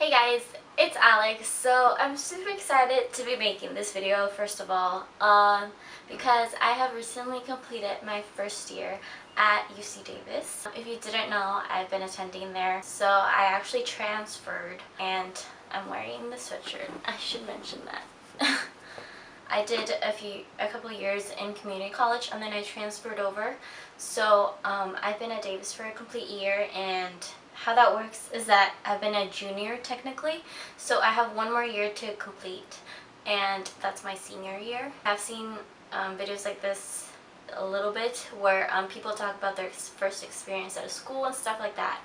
Hey guys, it's Alex. So I'm super excited to be making this video first of all because I have recently completed my first year at UC Davis. If you didn't know, I've been attending there. So I actually transferred and I'm wearing the sweatshirt. I should mention that. I did a couple years in community college and then I transferred over. So I've been at Davis for a complete year, and how that works is that I've been a junior technically, so I have one more year to complete, and that's my senior year. I've seen videos like this a little bit where people talk about their first experience at a school and stuff like that,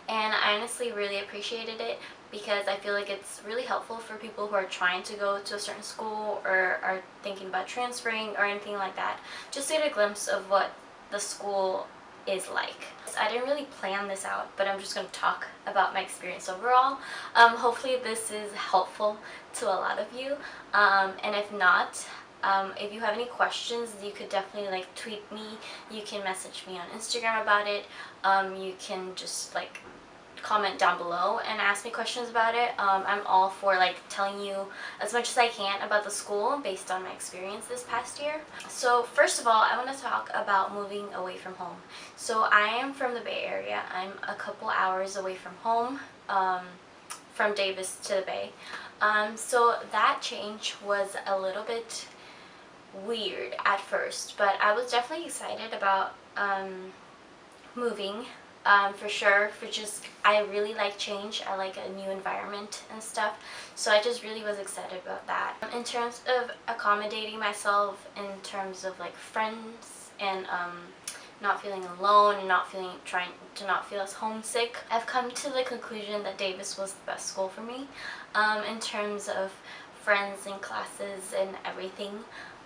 and I honestly really appreciated it because I feel like it's really helpful for people who are trying to go to a certain school or are thinking about transferring or anything like that, just to get a glimpse of what the school is like. I didn't really plan this out, but I'm just going to talk about my experience overall. Hopefully this is helpful to a lot of you, and if not, if you have any questions, you could definitely tweet me, you can message me on Instagram about it, you can just comment down below and ask me questions about it. I'm all for telling you as much as I can about the school based on my experience this past year. So first of all, I want to talk about moving away from home. So I am from the Bay Area. I'm a couple hours away from home, from Davis to the Bay. So that change was a little bit weird at first, but I was definitely excited about moving. For sure, I really like change. I like a new environment and stuff, so I just really was excited about that. In terms of accommodating myself, in terms of friends and not feeling alone and trying to not feel as homesick, I've come to the conclusion that Davis was the best school for me, in terms of friends and classes and everything.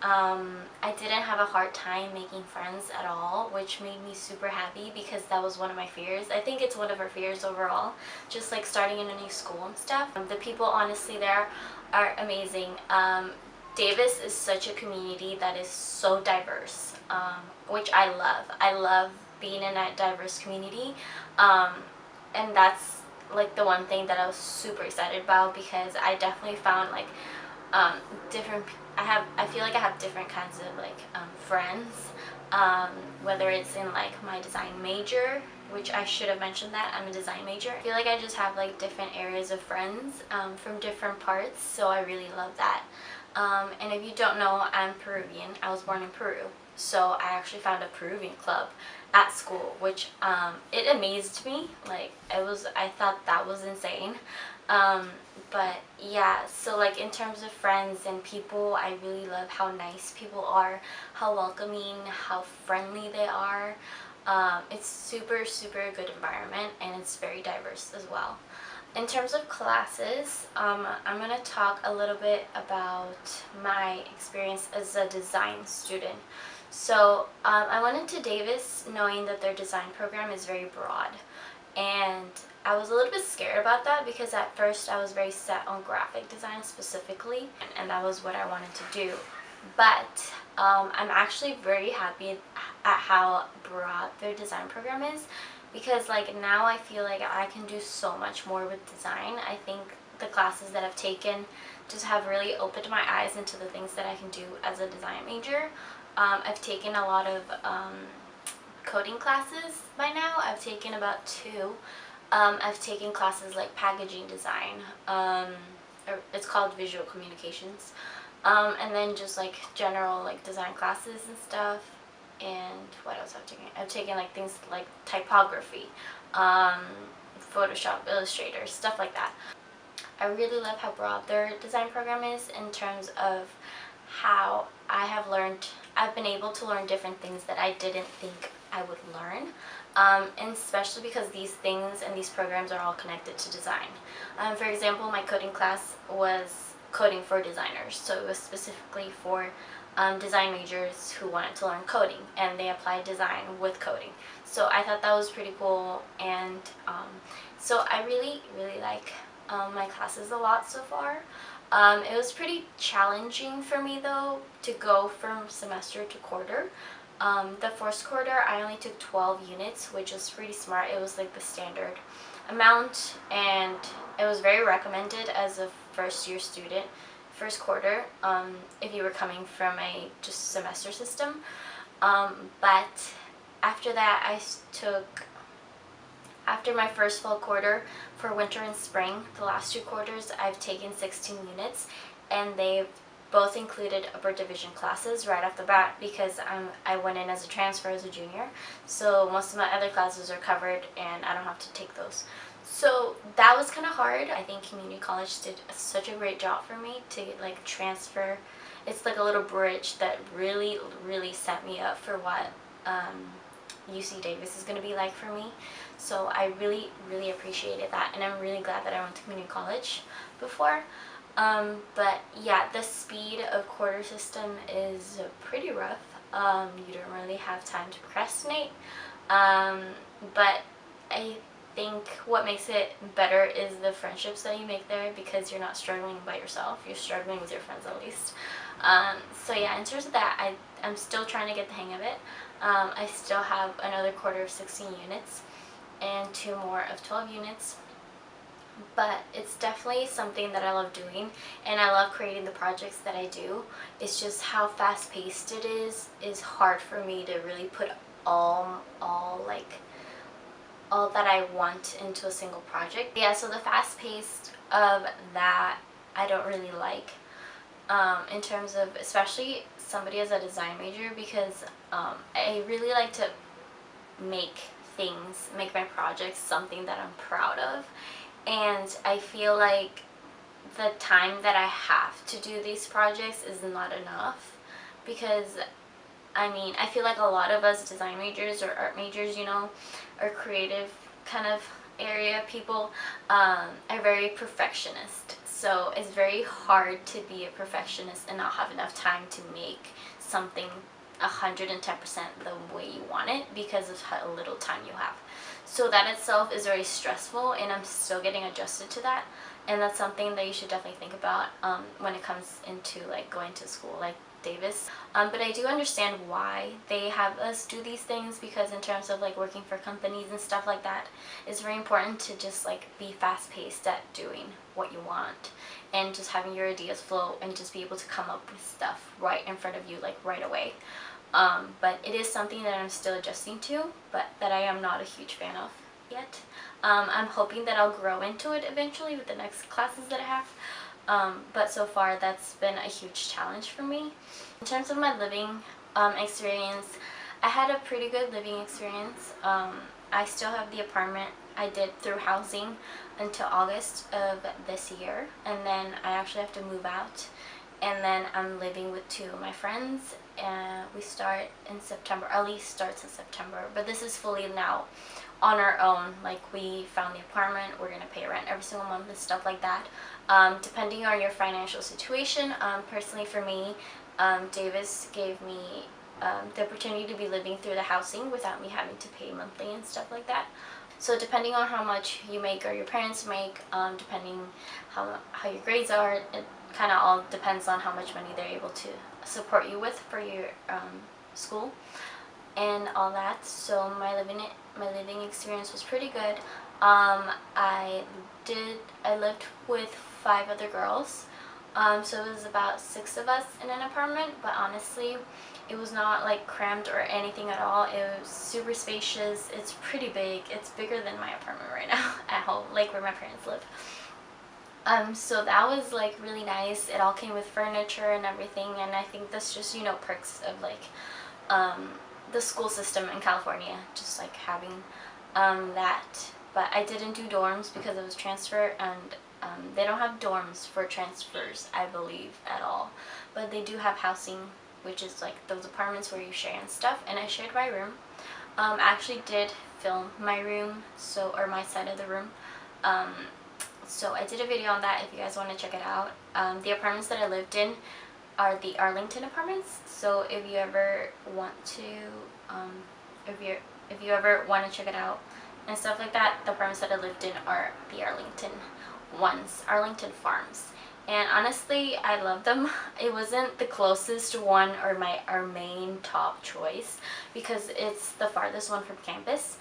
I didn't have a hard time making friends at all, which made me super happy because that was one of my fears. I think it's one of our fears overall, just starting in a new school and stuff. The people honestly there are amazing. Davis is such a community that is so diverse, which I love. I love being in a diverse community, and that's the one thing that I was super excited about, because I definitely found different. I feel like I have different kinds of friends, whether it's in my design major, which I should have mentioned that I'm a design major. I feel like I just have different areas of friends from different parts, so I really love that. And if you don't know, I'm Peruvian. I was born in Peru, so I actually found a Peruvian club at school, which it amazed me. I thought that was insane. But yeah, so in terms of friends and people, I really love how nice people are, how welcoming, how friendly they are. It's super good environment, and it's very diverse as well. In terms of classes, I'm going to talk a little bit about my experience as a design student. So I went into Davis knowing that their design program is very broad, and I was a little bit scared about that because at first I was very set on graphic design specifically, and that was what I wanted to do. But I'm actually very happy at how broad their design program is, because now I feel like I can do so much more with design. I think the classes that I've taken just have really opened my eyes into the things that I can do as a design major. I've taken a lot of coding classes by now. I've taken about 2. I've taken classes like packaging design, it's called visual communications, and then just general design classes and stuff. And what else I've taken? I've taken things like typography, Photoshop, Illustrator, stuff like that. I really love how broad their design program is in terms of how I've been able to learn different things that I didn't think I would learn, and especially because these things and these programs are all connected to design. For example, my coding class was coding for designers, so it was specifically for design majors who wanted to learn coding, and they applied design with coding. So I thought that was pretty cool, and so I really like my classes a lot so far. It was pretty challenging for me though to go from semester to quarter. The first quarter I only took 12 units, which was pretty smart. It was the standard amount, and it was very recommended as a first year student, first quarter, if you were coming from a just semester system. But after that, after my first full quarter for winter and spring, the last 2 quarters, I've taken 16 units, and they've both included upper division classes right off the bat because I went in as a transfer as a junior. So most of my other classes are covered and I don't have to take those. So that was kind of hard. I think community college did such a great job for me to like transfer. It's like a little bridge that really, really set me up for what UC Davis is going to be like for me. So I really, really appreciated that, and I'm really glad that I went to community college before. But yeah, the speed of quarter system is pretty rough. You don't really have time to procrastinate. But I think what makes it better is the friendships that you make there, because you're not struggling by yourself. You're struggling with your friends at least. So yeah, in terms of that, I'm still trying to get the hang of it. I still have another quarter of 16 units and 2 more of 12 units. But it's definitely something that I love doing, and I love creating the projects that I do. It's just how fast-paced it is hard for me to really put all that I want into a single project. Yeah, so the fast-paced of that I don't really like, in terms of especially somebody as a design major, because I really like to make my projects something that I'm proud of. And I feel like the time that I have to do these projects is not enough, because I mean, I feel like a lot of us design majors or art majors, you know, or creative kind of area people, are very perfectionist. So it's very hard to be a perfectionist and not have enough time to make something 110% the way you want it because of how little time you have. So that itself is very stressful, and I'm still getting adjusted to that. And that's something that you should definitely think about when it comes into like going to school like Davis. But I do understand why they have us do these things, because in terms of like working for companies and stuff like that, it's very important to just like be fast-paced at doing what you want and just having your ideas flow and just be able to come up with stuff right in front of you like right away. But it is something that I'm still adjusting to, but that I am not a huge fan of yet. I'm hoping that I'll grow into it eventually with the next classes that I have. But so far that's been a huge challenge for me. In terms of my living experience, I had a pretty good living experience. I still have the apartment I did through housing until August of this year, and then I actually have to move out. And then I'm living with 2 of my friends, and we start in September. At least starts in September, but this is fully now on our own. Like, we found the apartment, we're gonna pay rent every single month and stuff like that. Depending on your financial situation, personally for me, Davis gave me the opportunity to be living through the housing without me having to pay monthly and stuff like that. So depending on how much you make or your parents make, depending how your grades are, it kind of all depends on how much money they're able to support you with for your school and all that. So my living experience was pretty good. I lived with 5 other girls, so it was about 6 of us in an apartment, but honestly it was not like cramped or anything at all. It was super spacious. It's pretty big. It's bigger than my apartment right now at home, like where my parents live. So that was like really nice. It all came with furniture and everything, and I think that's just, you know, perks of like the school system in California, just like having that. But I didn't do dorms because it was transfer, and they don't have dorms for transfers, I believe, at all. But they do have housing, which is like those apartments where you share and stuff, and I shared my room. I actually did film my room, or my side of the room. So I did a video on that if you guys want to check it out. The apartments that I lived in are the Arlington apartments. So if you ever want to, if you ever want to check it out and stuff like that, the apartments that I lived in are the Arlington ones, Arlington Farms. And honestly, I love them. It wasn't the closest one or our main top choice because it's the farthest one from campus.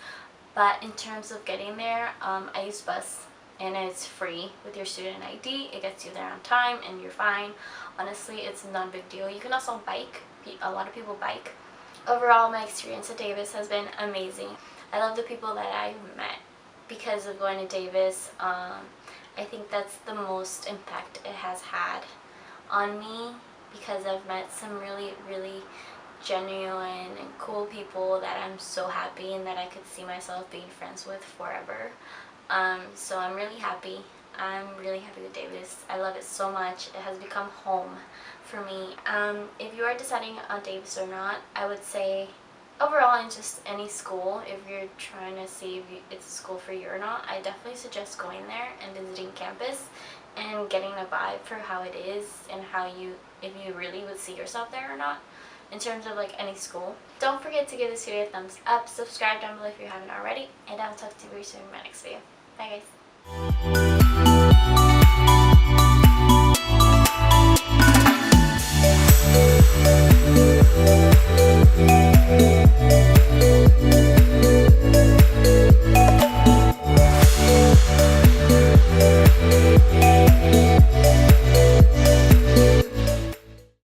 But in terms of getting there, I use bus, and it's free with your student ID. It gets you there on time and you're fine. Honestly, it's not a big deal. You can also bike. A lot of people bike. Overall, my experience at Davis has been amazing. I love the people that I've met because of going to Davis. I think that's the most impact it has had on me, because I've met some really, really genuine and cool people that I'm so happy and that I could see myself being friends with forever. So I'm really happy. I'm really happy with Davis. I love it so much. It has become home for me. If you are deciding on Davis or not, I would say overall in just any school, if you're trying to see if it's a school for you or not, I definitely suggest going there and visiting campus and getting a vibe for how it is and how you, if you really would see yourself there or not, in terms of like any school. Don't forget to give this video a thumbs up, subscribe down below if you haven't already, and I'll talk to you very soon in my next video. Bye guys.